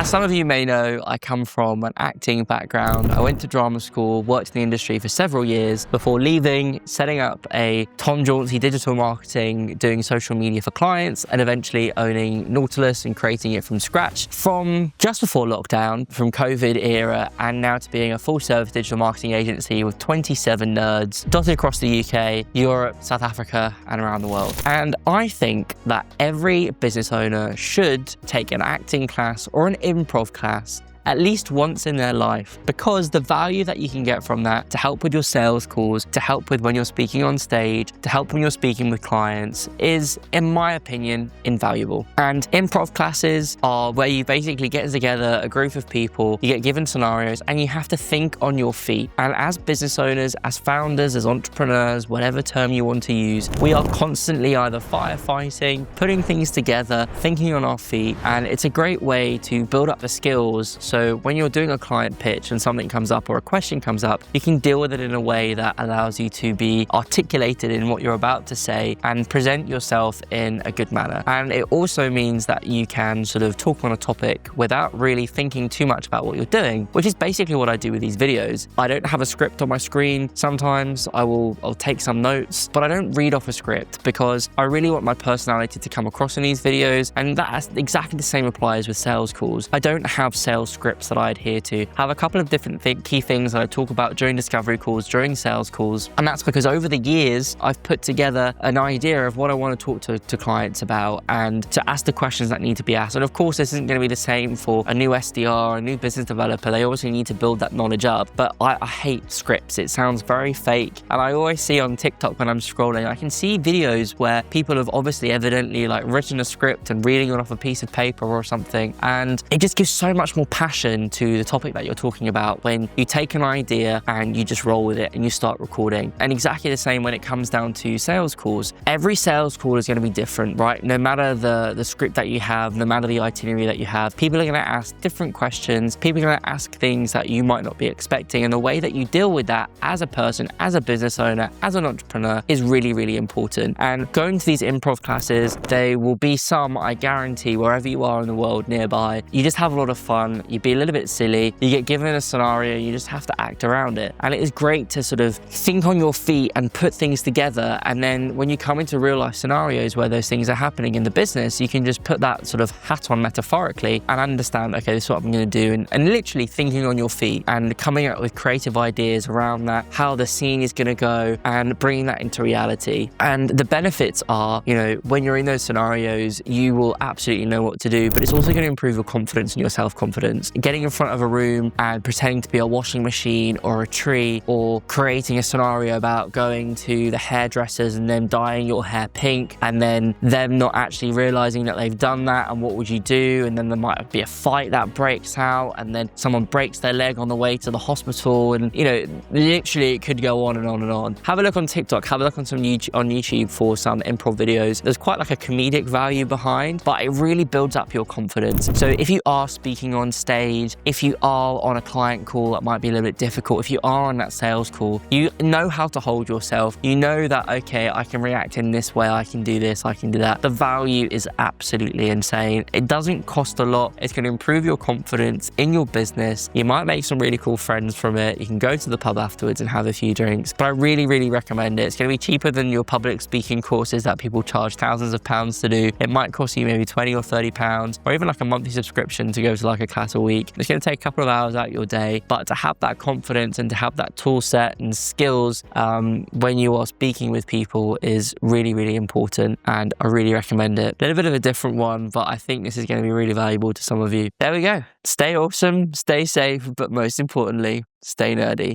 As some of you may know, I come from an acting background. I went to drama school, worked in the industry for several years before leaving, setting up a Tom Jauncey digital marketing, doing social media for clients, and eventually owning Nautilus and creating it from scratch from just before lockdown, from COVID era, and now to being a full service digital marketing agency with 27 nerds dotted across the UK, Europe, South Africa, and around the world. And I think that every business owner should take an acting class or an improv class at least once in their life, because the value that you can get from that to help with your sales calls, to help with when you're speaking on stage, to help when you're speaking with clients is, in my opinion, invaluable. And improv classes are where you basically get together a group of people, you get given scenarios, and you have to think on your feet. And as business owners, as founders, as entrepreneurs, whatever term you want to use, we are constantly either firefighting, putting things together, thinking on our feet, and it's a great way to build up the skills. So when you're doing a client pitch and something comes up or a question comes up, you can deal with it in a way that allows you to be articulated in what you're about to say and present yourself in a good manner. And it also means that you can sort of talk on a topic without really thinking too much about what you're doing, which is basically what I do with these videos. I don't have a script on my screen. Sometimes I'll take some notes, but I don't read off a script because I really want my personality to come across in these videos. And that's exactly the same applies with sales calls. I don't have sales scripts that I adhere to. I have a couple of different key things that I talk about during discovery calls, during sales calls, and that's because over the years I've put together an idea of what I want to talk to clients about and to ask the questions that need to be asked. And of course this isn't going to be the same for a new SDR, a new business developer. They obviously need to build that knowledge up, but I hate scripts. It sounds very fake, and I always see on TikTok when I'm scrolling, I can see videos where people have obviously evidently like written a script and reading it off a piece of paper or something, and it just gives so much more passion to the topic that you're talking about when you take an idea and you just roll with it and you start recording. And exactly the same when it comes down to sales calls. Every sales call is going to be different, right? No matter the script that you have, no matter the itinerary that you have, people are going to ask different questions. People are going to ask things that you might not be expecting, and the way that you deal with that as a person, as a business owner, as an entrepreneur is really, really important. And going to these improv classes, they will be some, I guarantee, wherever you are in the world nearby. You just have a lot of fun. You be a little bit silly, you get given a scenario, you just have to act around it. And it is great to sort of think on your feet and put things together, and then when you come into real life scenarios where those things are happening in the business, you can just put that sort of hat on metaphorically and understand, okay, this is what I'm going to do, and literally thinking on your feet and coming up with creative ideas around that, how the scene is going to go, and bringing that into reality. And the benefits are, you know, when you're in those scenarios, you will absolutely know what to do, but it's also going to improve your confidence and your self-confidence. Getting in front of a room and pretending to be a washing machine or a tree, or creating a scenario about going to the hairdressers and them dyeing your hair pink, and then them not actually realizing that they've done that, and what would you do? And then there might be a fight that breaks out, and then someone breaks their leg on the way to the hospital, and you know, literally it could go on and on and on. Have a look on TikTok, have a look on YouTube for some improv videos. There's quite like a comedic value behind, but it really builds up your confidence. So if you are speaking on stage, if you are on a client call that might be a little bit difficult, if you are on that sales call, you know how to hold yourself. You know that, okay, I can react in this way, I can do this, I can do that. The value is absolutely insane. It doesn't cost a lot. It's going to improve your confidence in your business. You might make some really cool friends from it. You can go to the pub afterwards and have a few drinks, but I really, really recommend it. It's going to be cheaper than your public speaking courses that people charge thousands of pounds to do. It might cost you maybe 20 or 30 pounds, or even like a monthly subscription to go to like a class a week. It's going to take a couple of hours out of your day, but to have that confidence and to have that tool set and skills when you are speaking with people is really, really important, and I really recommend it. A little bit of a different one, but I think this is going to be really valuable to some of you. There we go. Stay awesome, stay safe, but most importantly, stay nerdy.